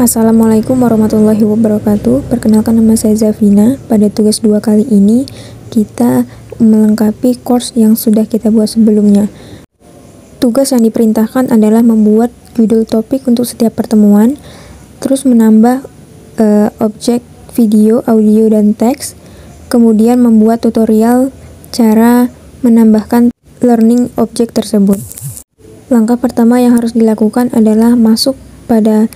Assalamualaikum warahmatullahi wabarakatuh. Perkenalkan, nama saya Zafina. Pada tugas 2 kali ini kita melengkapi course yang sudah kita buat sebelumnya. Tugas yang diperintahkan adalah membuat judul topik untuk setiap pertemuan, terus menambah objek video, audio, dan teks, kemudian membuat tutorial cara menambahkan learning object tersebut. Langkah pertama yang harus dilakukan adalah masuk pada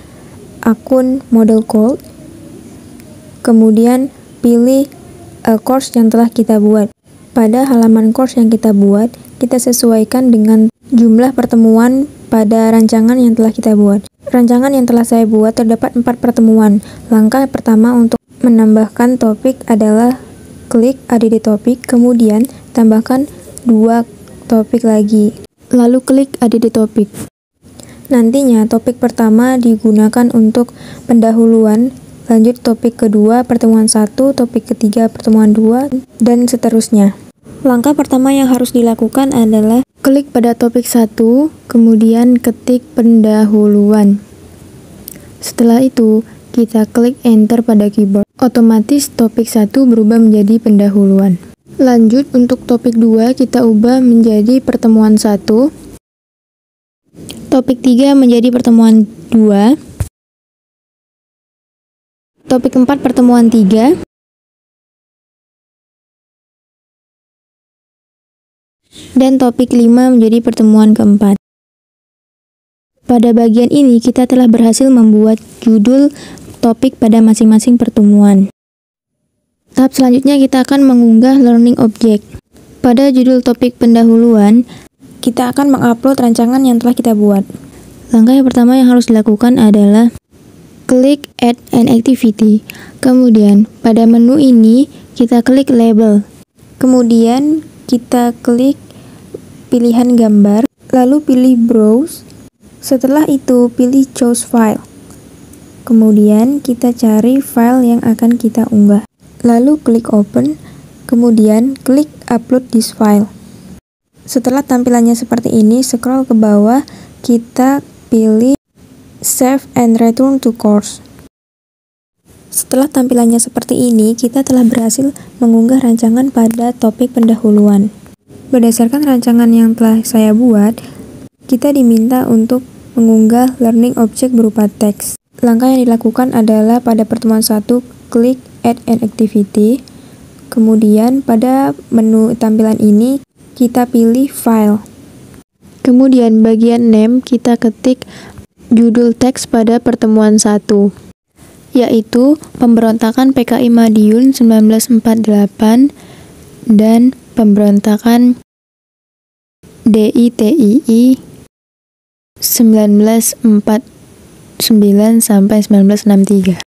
akun Moodle Code, kemudian pilih course yang telah kita buat. Pada halaman course yang kita buat, kita sesuaikan dengan jumlah pertemuan pada rancangan yang telah kita buat. Rancangan yang telah saya buat terdapat 4 pertemuan. Langkah pertama untuk menambahkan topik adalah klik add topik, kemudian tambahkan 2 topik lagi, lalu klik add topik. Nantinya topik pertama digunakan untuk pendahuluan, lanjut topik kedua pertemuan 1, topik ketiga pertemuan 2, dan seterusnya. Langkah pertama yang harus dilakukan adalah klik pada topik 1, kemudian ketik pendahuluan. Setelah itu, kita klik enter pada keyboard. Otomatis topik 1 berubah menjadi pendahuluan. Lanjut, untuk topik 2 kita ubah menjadi pertemuan 1. Topik 3 menjadi pertemuan 2. Topik 4 pertemuan 3. Dan topik 5 menjadi pertemuan keempat. Pada bagian ini kita telah berhasil membuat judul topik pada masing-masing pertemuan. Tahap selanjutnya kita akan mengunggah learning object. Pada judul topik pendahuluan, kita akan mengupload rancangan yang telah kita buat. Langkah yang pertama yang harus dilakukan adalah klik add an activity. Kemudian pada menu ini kita klik label. Kemudian kita klik pilihan gambar, lalu pilih browse. Setelah itu pilih choose file. Kemudian kita cari file yang akan kita unggah. Lalu klik open, kemudian klik upload this file. Setelah tampilannya seperti ini, scroll ke bawah, kita pilih save and return to course. Setelah tampilannya seperti ini, kita telah berhasil mengunggah rancangan pada topik pendahuluan. Berdasarkan rancangan yang telah saya buat, kita diminta untuk mengunggah learning object berupa teks. Langkah yang dilakukan adalah pada pertemuan 1, klik add an activity. Kemudian pada menu tampilan ini, kita pilih file. Kemudian bagian name kita ketik judul teks pada pertemuan 1, yaitu pemberontakan PKI Madiun 1948 dan pemberontakan DITII 1949 sampai 1963.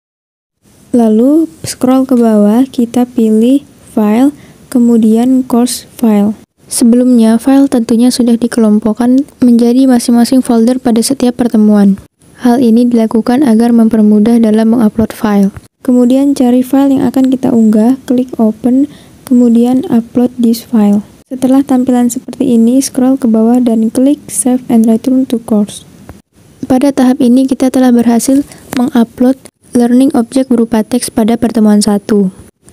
Lalu scroll ke bawah, kita pilih file, kemudian course file. Sebelumnya, file tentunya sudah dikelompokkan menjadi masing-masing folder pada setiap pertemuan. Hal ini dilakukan agar mempermudah dalam mengupload file. Kemudian cari file yang akan kita unggah, klik open, kemudian upload this file. Setelah tampilan seperti ini, scroll ke bawah dan klik save and return to course. Pada tahap ini kita telah berhasil mengupload learning object berupa teks pada pertemuan 1.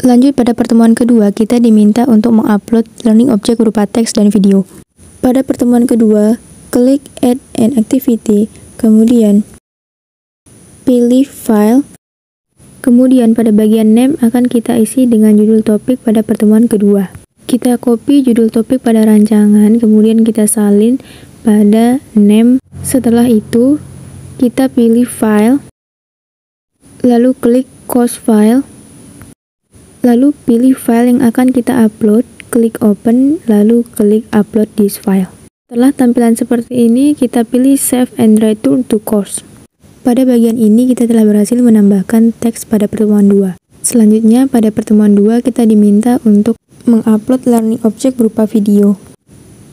Lanjut, pada pertemuan kedua, kita diminta untuk mengupload learning object berupa teks dan video. Pada pertemuan kedua, klik add an activity, kemudian pilih file, kemudian pada bagian name akan kita isi dengan judul topik pada pertemuan kedua. Kita copy judul topik pada rancangan, kemudian kita salin pada name. Setelah itu, kita pilih file, lalu klik course file, lalu pilih file yang akan kita upload, klik open, lalu klik upload this file. Setelah tampilan seperti ini, kita pilih save and return to course. Pada bagian ini, kita telah berhasil menambahkan teks pada pertemuan 2. Selanjutnya, pada pertemuan 2, kita diminta untuk mengupload learning object berupa video.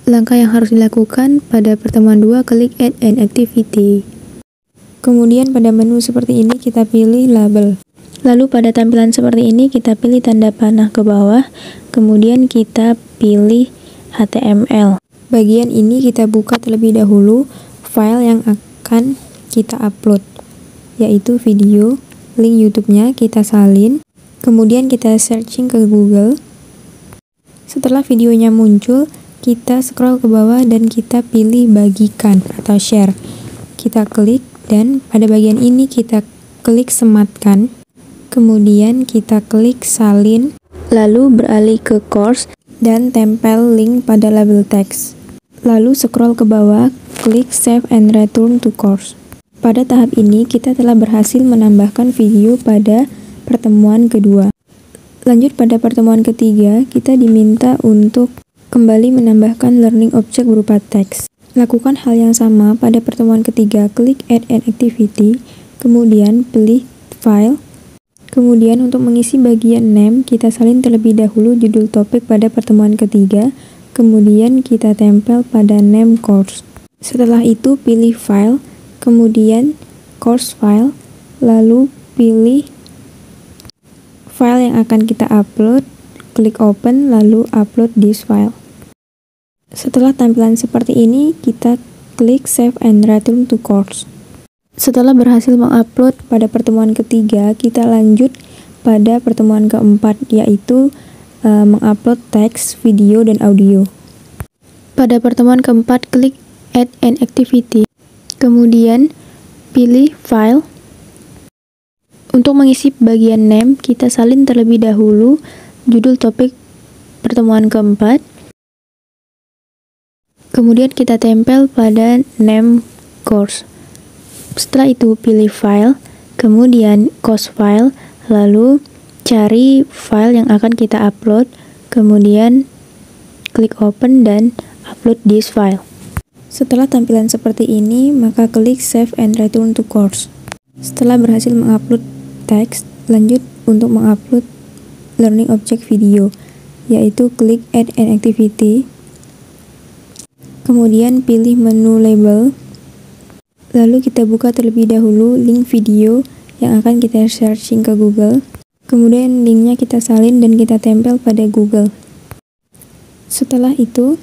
Langkah yang harus dilakukan pada pertemuan 2, klik add an activity. Kemudian pada menu seperti ini, kita pilih label. Lalu pada tampilan seperti ini kita pilih tanda panah ke bawah, kemudian kita pilih HTML. Bagian ini kita buka terlebih dahulu file yang akan kita upload, yaitu video, link YouTube-nya kita salin, kemudian kita searching ke Google. Setelah videonya muncul, kita scroll ke bawah dan kita pilih bagikan atau share. Kita klik dan pada bagian ini kita klik sematkan, kemudian kita klik salin, lalu beralih ke course dan tempel link pada label teks. Lalu scroll ke bawah, klik save and return to course. Pada tahap ini kita telah berhasil menambahkan video pada pertemuan kedua. Lanjut pada pertemuan ketiga, kita diminta untuk kembali menambahkan learning object berupa teks. Lakukan hal yang sama pada pertemuan ketiga, klik add an activity, kemudian pilih file. Kemudian untuk mengisi bagian name, kita salin terlebih dahulu judul topik pada pertemuan ketiga, kemudian kita tempel pada name course. Setelah itu pilih file, kemudian course file, lalu pilih file yang akan kita upload, klik open, lalu upload this file. Setelah tampilan seperti ini, kita klik save and return to course. Setelah berhasil mengupload pada pertemuan ketiga, kita lanjut pada pertemuan keempat, yaitu mengupload teks, video, dan audio. Pada pertemuan keempat, klik add an activity, kemudian pilih file. Untuk mengisi bagian name, kita salin terlebih dahulu judul topik pertemuan keempat, kemudian kita tempel pada name course. Setelah itu pilih file, kemudian course file, lalu cari file yang akan kita upload, kemudian klik open dan upload this file. Setelah tampilan seperti ini, maka klik save and return to course. Setelah berhasil mengupload teks, lanjut untuk mengupload learning object video, yaitu klik add an activity, kemudian pilih menu label, lalu kita buka terlebih dahulu link video yang akan kita searching ke Google, kemudian linknya kita salin dan kita tempel pada Google. Setelah itu,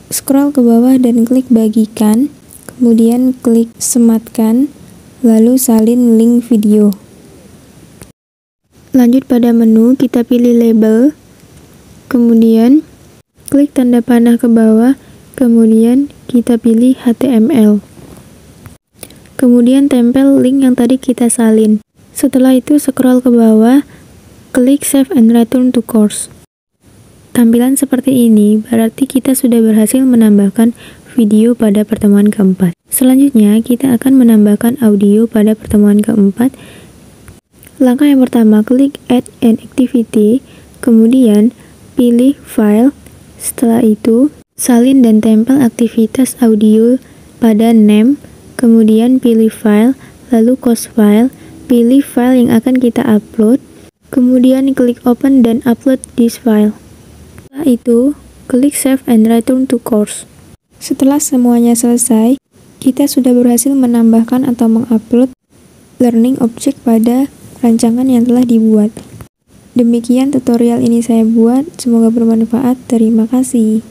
scroll ke bawah dan klik bagikan, kemudian klik sematkan, lalu salin link video. Lanjut pada menu, kita pilih label, kemudian klik tanda panah ke bawah, kemudian kita pilih HTML. Kemudian tempel link yang tadi kita salin. Setelah itu scroll ke bawah, klik save and return to course. Tampilan seperti ini berarti kita sudah berhasil menambahkan video pada pertemuan keempat. Selanjutnya, kita akan menambahkan audio pada pertemuan keempat. Langkah yang pertama, klik add an activity, kemudian pilih file. Setelah itu, salin dan tempel aktivitas audio pada name, kemudian pilih file, lalu course file, pilih file yang akan kita upload, kemudian klik open dan upload this file. Setelah itu, klik save and return to course. Setelah semuanya selesai, kita sudah berhasil menambahkan atau mengupload learning object pada rancangan yang telah dibuat. Demikian tutorial ini saya buat, semoga bermanfaat. Terima kasih.